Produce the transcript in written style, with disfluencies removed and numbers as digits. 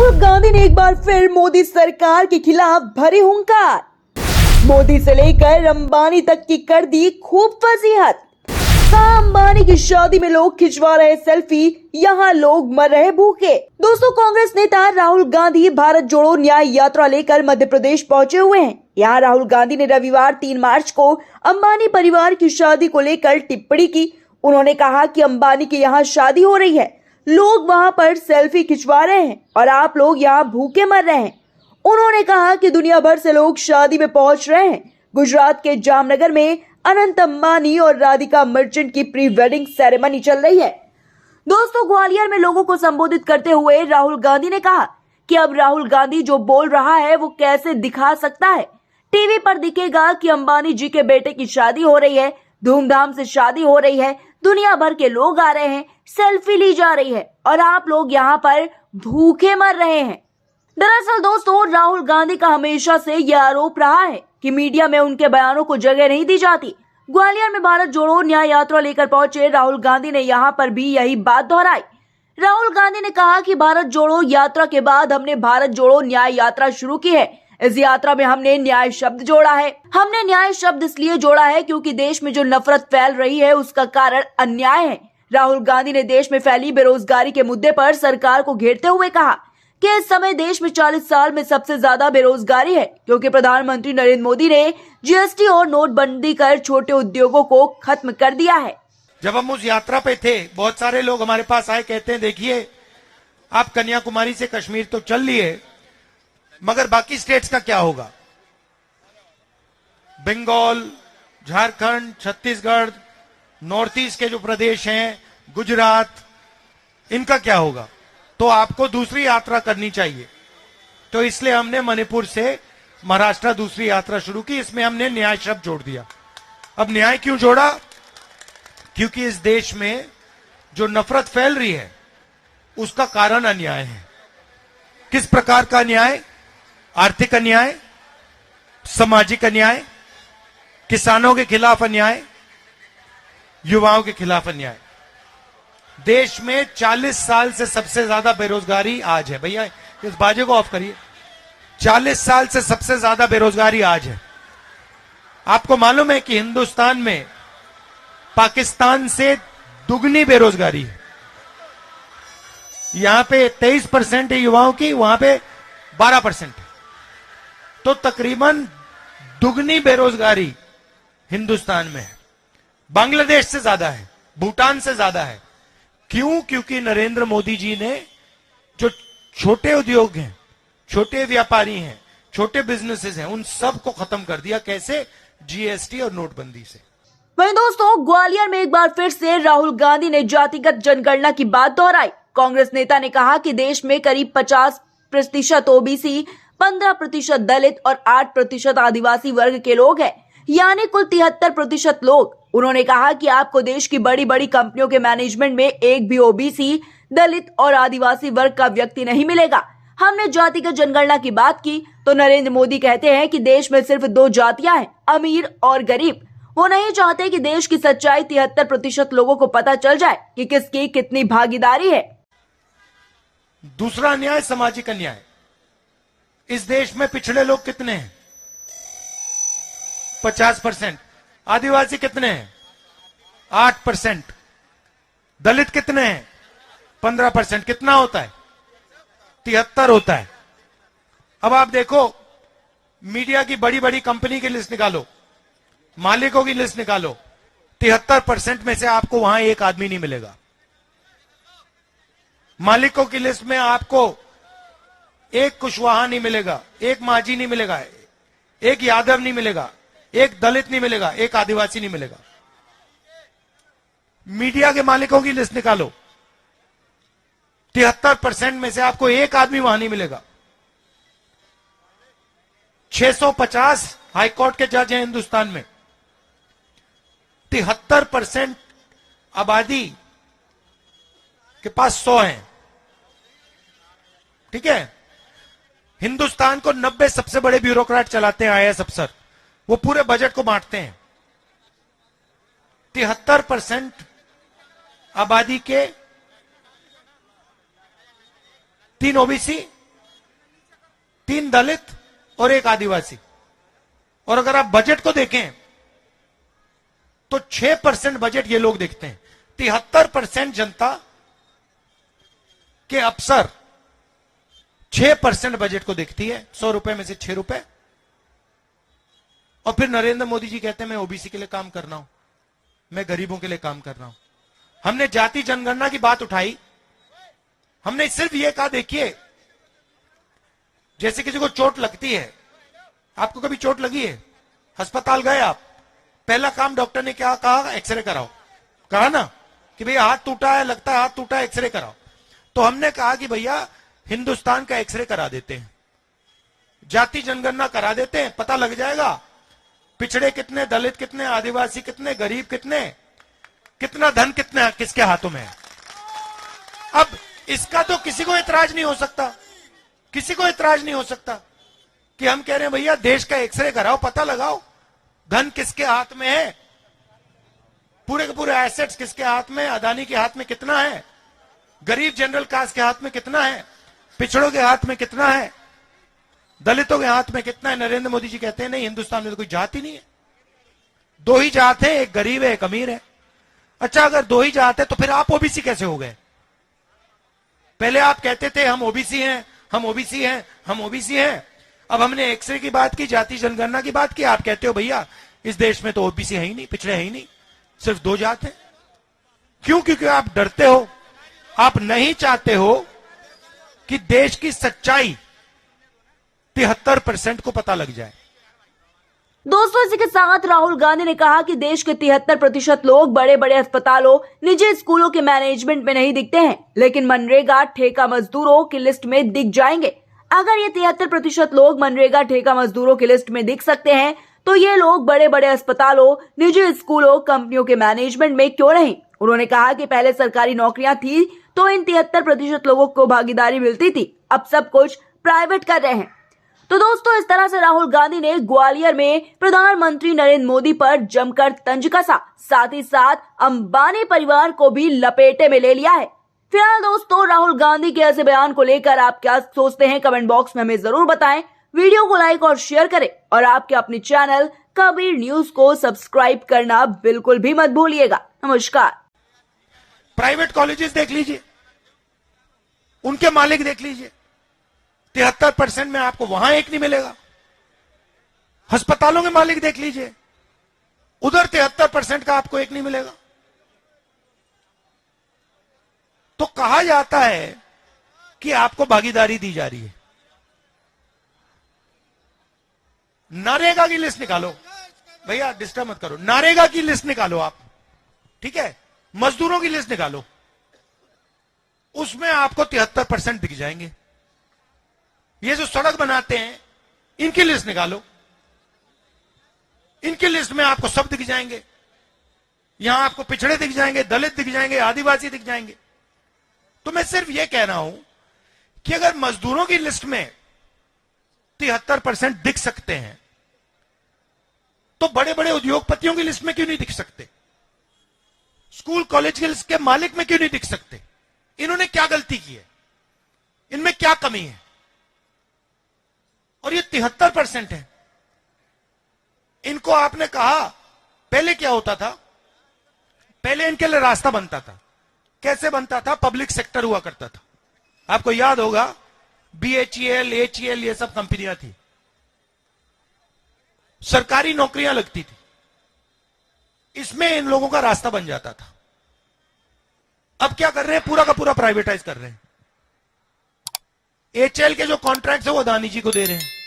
राहुल गांधी ने एक बार फिर मोदी सरकार के खिलाफ भरी हुंकार। मोदी से लेकर अंबानी तक की कर दी खूब वजीहत। कहा अंबानी की शादी में लोग खिंचवा रहे सेल्फी, यहाँ लोग मर रहे भूखे। दोस्तों, कांग्रेस नेता राहुल गांधी भारत जोड़ो न्याय यात्रा लेकर मध्य प्रदेश पहुंचे हुए हैं। यहाँ राहुल गांधी ने रविवार 3 मार्च को अंबानी परिवार की शादी को लेकर टिप्पणी की। उन्होंने कहा कि अंबानी के यहाँ शादी हो रही है, लोग वहां पर सेल्फी खिंचवा रहे हैं और आप लोग यहाँ भूखे मर रहे हैं। उन्होंने कहा कि दुनिया भर से लोग शादी में पहुंच रहे हैं। गुजरात के जामनगर में अनंत अंबानी और राधिका मर्चेंट की प्री वेडिंग सेरेमनी चल रही है। दोस्तों, ग्वालियर में लोगों को संबोधित करते हुए राहुल गांधी ने कहा कि अब राहुल गांधी जो बोल रहा है वो कैसे दिखा सकता है। टीवी पर दिखेगा कि अंबानी जी के बेटे की शादी हो रही है, धूमधाम से शादी हो रही है, दुनिया भर के लोग आ रहे हैं, सेल्फी ली जा रही है और आप लोग यहाँ पर भूखे मर रहे हैं। दरअसल दोस्तों, राहुल गांधी का हमेशा से यह आरोप रहा है कि मीडिया में उनके बयानों को जगह नहीं दी जाती। ग्वालियर में भारत जोड़ो न्याय यात्रा लेकर पहुंचे राहुल गांधी ने यहाँ पर भी यही बात दोहराई। राहुल गांधी ने कहा कि भारत जोड़ो यात्रा के बाद हमने भारत जोड़ो न्याय यात्रा शुरू की है। इस यात्रा में हमने न्याय शब्द जोड़ा है। हमने न्याय शब्द इसलिए जोड़ा है क्योंकि देश में जो नफरत फैल रही है उसका कारण अन्याय है। राहुल गांधी ने देश में फैली बेरोजगारी के मुद्दे पर सरकार को घेरते हुए कहा कि इस समय देश में 40 साल में सबसे ज्यादा बेरोजगारी है, क्योंकि प्रधानमंत्री नरेंद्र मोदी ने जीएसटी और नोटबंदी कर छोटे उद्योगों को खत्म कर दिया है। जब हम उस यात्रा पे थे, बहुत सारे लोग हमारे पास आए, कहते हैं देखिए आप कन्याकुमारी से कश्मीर तो चल लिए, मगर बाकी स्टेट्स का क्या होगा? बंगाल, झारखंड, छत्तीसगढ़, नॉर्थ ईस्ट के जो प्रदेश हैं, गुजरात, इनका क्या होगा? तो आपको दूसरी यात्रा करनी चाहिए। तो इसलिए हमने मणिपुर से महाराष्ट्र दूसरी यात्रा शुरू की। इसमें हमने न्याय शब्द जोड़ दिया। अब न्याय क्यों जोड़ा? क्योंकि इस देश में जो नफरत फैल रही है उसका कारण अन्याय है। किस प्रकार का अन्याय? आर्थिक अन्याय, सामाजिक अन्याय, किसानों के खिलाफ अन्याय, युवाओं के खिलाफ अन्याय। देश में 40 साल से सबसे ज्यादा बेरोजगारी आज है। भैया इस बाजे को ऑफ करिए। 40 साल से सबसे ज्यादा बेरोजगारी आज है। आपको मालूम है कि हिंदुस्तान में पाकिस्तान से दुगनी बेरोजगारी है। यहां पे 23% है युवाओं की, वहां पे 12% है। तो तकरीबन दुगनी बेरोजगारी हिंदुस्तान में है। बांग्लादेश से ज्यादा है, भूटान से ज्यादा है। क्यों? क्योंकि नरेंद्र मोदी जी ने जो छोटे उद्योग हैं, छोटे व्यापारी हैं, छोटे बिजनेसेस हैं, उन सब को खत्म कर दिया। कैसे? जीएसटी और नोटबंदी से। वहीं दोस्तों, ग्वालियर में एक बार फिर से राहुल गांधी ने जातिगत जनगणना की बात दोहराई। कांग्रेस नेता ने कहा कि देश में करीब 50% ओबीसी, 15% दलित और 8% आदिवासी वर्ग के लोग हैं, यानी कुल 73% लोग। उन्होंने कहा कि आपको देश की बड़ी बड़ी कंपनियों के मैनेजमेंट में एक भी ओबीसी, दलित और आदिवासी वर्ग का व्यक्ति नहीं मिलेगा। हमने जातिगत जनगणना की बात की तो नरेंद्र मोदी कहते हैं कि देश में सिर्फ 2 जातियां हैं, अमीर और गरीब। वो नहीं चाहते कि देश की सच्चाई 73% लोगों को पता चल जाए कि किसकी कितनी भागीदारी है। दूसरा अन्याय सामाजिक अन्याय। इस देश में पिछड़े लोग कितने हैं? 50%। आदिवासी कितने हैं? 8%। दलित कितने हैं? 15%। कितना होता है? 73 होता है। अब आप देखो, मीडिया की बड़ी बड़ी कंपनी की लिस्ट निकालो, मालिकों की लिस्ट निकालो, 73% में से आपको वहां एक आदमी नहीं मिलेगा। मालिकों की लिस्ट में आपको एक कुशवाहा नहीं मिलेगा, एक माझी नहीं मिलेगा, एक यादव नहीं मिलेगा, एक दलित नहीं मिलेगा, एक आदिवासी नहीं मिलेगा। मीडिया के मालिकों की लिस्ट निकालो, 73% में से आपको एक आदमी वहां नहीं मिलेगा। 650 हाईकोर्ट के जज हैं हिंदुस्तान में। 73% आबादी के पास 100 हैं। ठीक है? हिंदुस्तान को 90 सबसे बड़े ब्यूरोक्रेट चलाते हैं, आईएएस अफसर। वो पूरे बजट को बांटते हैं। 73% आबादी के 3 ओबीसी, 3 दलित और 1 आदिवासी। और अगर आप बजट को देखें तो 6% बजट ये लोग देखते हैं। 73% जनता के अफसर 6% बजट को देखती है, 100 रुपए में से 6 रुपए। और फिर नरेंद्र मोदी जी कहते हैं मैं ओबीसी के लिए काम कर रहा हूं, मैं गरीबों के लिए काम कर रहा हूं। हमने जाति जनगणना की बात उठाई, हमने सिर्फ ये कहा देखिए, जैसे किसी को चोट लगती है, आपको कभी चोट लगी है, अस्पताल गए आप, पहला काम डॉक्टर ने क्या कहा? एक्सरे कराओ। कहा ना कि भैया हाथ टूटा है, लगता है हाथ टूटा है, एक्सरे कराओ। तो हमने कहा कि भैया हिंदुस्तान का एक्सरे करा देते हैं, जाति जनगणना करा देते हैं, पता लग जाएगा पिछड़े कितने, दलित कितने, आदिवासी कितने, गरीब कितने, कितना धन कितने किसके हाथों में है। अब इसका तो किसी को इतराज नहीं हो सकता, किसी को इतराज नहीं हो सकता कि हम कह रहे हैं भैया देश का एक्सरे कराओ, पता लगाओ धन किसके हाथ में है, पूरे के पूरे एसेट्स किसके हाथ में, अदानी के हाथ में कितना है, गरीब जनरल कास्ट के हाथ में कितना है, पिछड़ों के हाथ में कितना है, दलितों के हाथ में कितना है। नरेंद्र मोदी जी कहते हैं नहीं, हिंदुस्तान में तो कोई जात ही नहीं है, 2 ही जात है, एक गरीब है, एक अमीर है। अच्छा, अगर 2 ही जात है तो फिर आप ओबीसी कैसे हो गए? पहले आप कहते थे हम ओबीसी हैं, हम ओबीसी हैं, हम ओबीसी हैं। अब हमने एक्सरे की बात की, जाति जनगणना की बात की, आप कहते हो भैया इस देश में तो ओबीसी है ही नहीं, पिछड़े है ही नहीं, सिर्फ 2 जात हैं। क्यों? क्योंकि आप डरते हो, आप नहीं चाहते हो कि देश की सच्चाई 73% को पता लग जाए। दोस्तों, इसी के साथ राहुल गांधी ने कहा कि देश के 73% लोग बड़े बड़े अस्पतालों, निजी स्कूलों के मैनेजमेंट में नहीं दिखते हैं, लेकिन मनरेगा ठेका मजदूरों की लिस्ट में दिख जाएंगे। अगर ये 73% लोग मनरेगा ठेका मजदूरों की लिस्ट में दिख सकते हैं, तो ये लोग बड़े बड़े अस्पतालों, निजी स्कूलों, कंपनियों के मैनेजमेंट में क्यों नहीं? उन्होंने कहा कि पहले सरकारी नौकरियां थी तो इन 73% लोगों को भागीदारी मिलती थी, अब सब कुछ प्राइवेट कर रहे हैं। तो दोस्तों, इस तरह से राहुल गांधी ने ग्वालियर में प्रधानमंत्री नरेंद्र मोदी पर जमकर तंज कसा, साथ ही साथ अंबानी परिवार को भी लपेटे में ले लिया है। फिलहाल दोस्तों, राहुल गांधी के ऐसे बयान को लेकर आप क्या सोचते हैं, कमेंट बॉक्स में हमें जरूर बताएं। वीडियो को लाइक और शेयर करें और आपके अपने चैनल कबीर न्यूज को सब्सक्राइब करना बिल्कुल भी मत भूलिएगा। नमस्कार। प्राइवेट कॉलेजेस देख लीजिए, उनके मालिक देख लीजिए, 73% में आपको वहां एक नहीं मिलेगा। अस्पतालों के मालिक देख लीजिए, उधर 73% का आपको एक नहीं मिलेगा। तो कहा जाता है कि आपको भागीदारी दी जा रही है। नरेगा की लिस्ट निकालो, भैया डिस्टर्ब मत करो, नरेगा की लिस्ट निकालो आप, ठीक है, मजदूरों की लिस्ट निकालो, उसमें आपको 73% दिख जाएंगे। ये जो सड़क बनाते हैं इनकी लिस्ट निकालो, इनकी लिस्ट में आपको सब दिख जाएंगे। यहां आपको पिछड़े दिख जाएंगे, दलित दिख जाएंगे, आदिवासी दिख जाएंगे। तो मैं सिर्फ यह कह रहा हूं कि अगर मजदूरों की लिस्ट में 73% दिख सकते हैं, तो बड़े बड़े उद्योगपतियों की लिस्ट में क्यों नहीं दिख सकते? स्कूल कॉलेज के लिस्ट के मालिक में क्यों नहीं दिख सकते? इन्होंने क्या गलती की है? इनमें क्या कमी है? और ये 73% है। इनको आपने कहा, पहले क्या होता था? पहले इनके लिए रास्ता बनता था। कैसे बनता था? पब्लिक सेक्टर हुआ करता था। आपको याद होगा, BHEL, HEL ये सब कंपनियां थी, सरकारी नौकरियां लगती थी, इसमें इन लोगों का रास्ता बन जाता था। अब क्या कर रहे हैं? पूरा का पूरा प्राइवेटाइज कर रहे हैं। HL के जो कॉन्ट्रैक्ट है वो अदानी जी को दे रहे हैं।